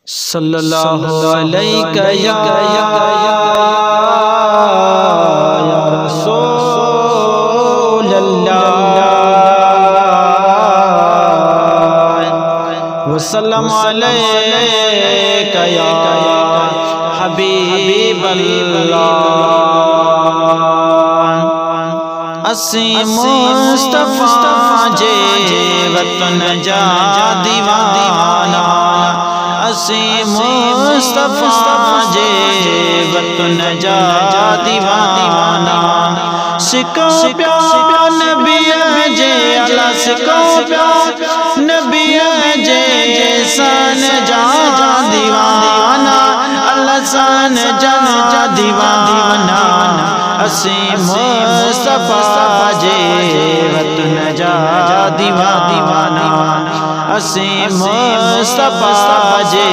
सल्लल्लाहु अलैहि या रसूल अल्लाह वसल्लम अलैका या हबीब अल्लाह। असी मुस्तफा जे वतन जा दीवाना, असी मुस्तफा जे वतन जा दीवाना। सिको प्यार नबी जे अल्लाह, सिको प्यार नबी जे सन जा दीवाना, अल्लाह सन जा दीवाना। असी मुस्तफा जे वतन जा दीवाना, असी मुस्तफा जे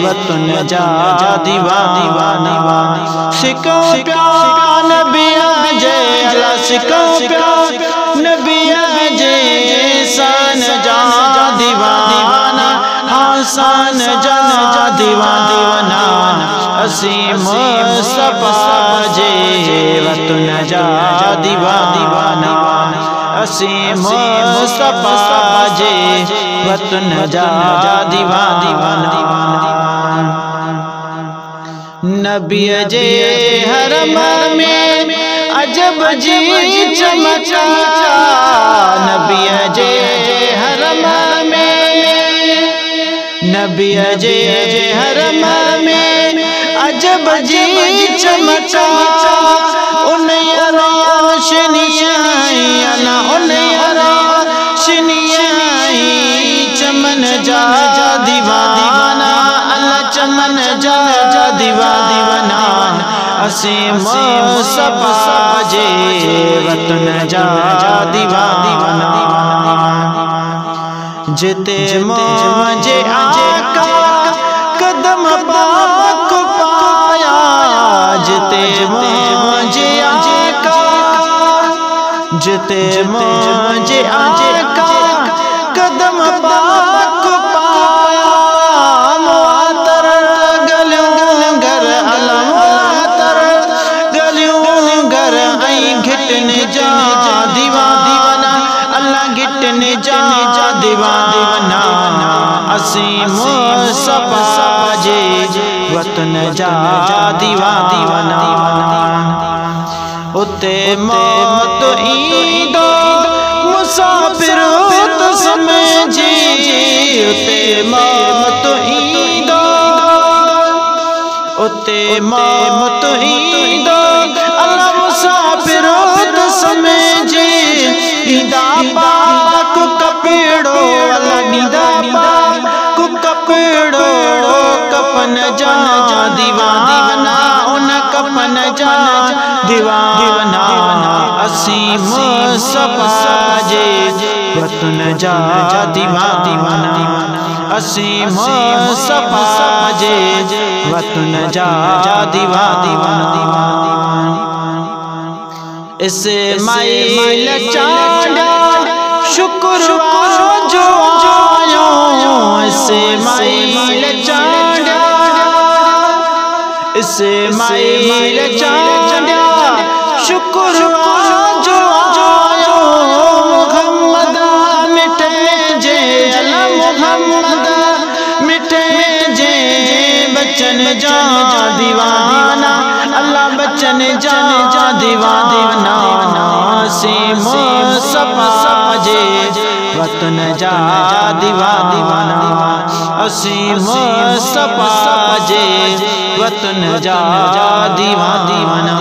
वतन जा दीवाना। सिको प्यार नबी जे अल्लाह, सिको प्यार नबी जे सन जा दीवाना, हाँ सन जा दीवाना। असी मुस्तफा जे वतन जा दीवाना, असी मुस्तफा जे वतन जा दीवाना। नबी जे हरम में अजब जी चमका, नबी जे हरम में, नबी जे हरम में अजब जी चमका। उन रोशनियाँ उन रोशनियाँ चमन जा दीवाना, अल्लाह चमन जा दीवाना। असी मुस्तफा जे वतन जा दीवाना। जिते मुझे आका कदम पाक पाया, जिते मुझे आका, जिते मुझे आका कदम पाक पाया। मुअत्तर गलियों घर अला, मुअत्तर गलियों घर आई घिटन जा दीवाना, अल्लाह घिटन जा दीवाना। असी मुस्तफा जे वतन जा दीवाना। उते मौत ईंदो मुसाफिर तो समझी, उते मौत ईंदो, उते मौत ईंदो अल्लाह मुसाफिर तो समझी। ईदा पाक कपड़ो अल्लाह, ईदा पाक कपड़ो कपन जा दीवाना, उन कपन जा दीवाना। असी मुस्तफा जे वतन जा दीवाना, असी मुस्तफा जे वतन जा दीवाना। इसे माइल चांदा शुक्र जो आयो, इसे माइल चांदा, इसे माइल चांदा शुक्र जो आयो। मुहम्मद मिटे जे अल्लाह, मुहम्मद मिटे जे बचन जा दीवाना, अल्लाह बचन जा दीवाना। असी मुस्तफा जे वतन जा दीवाना, असी मुस्तफा जे वतन जा दीवाना।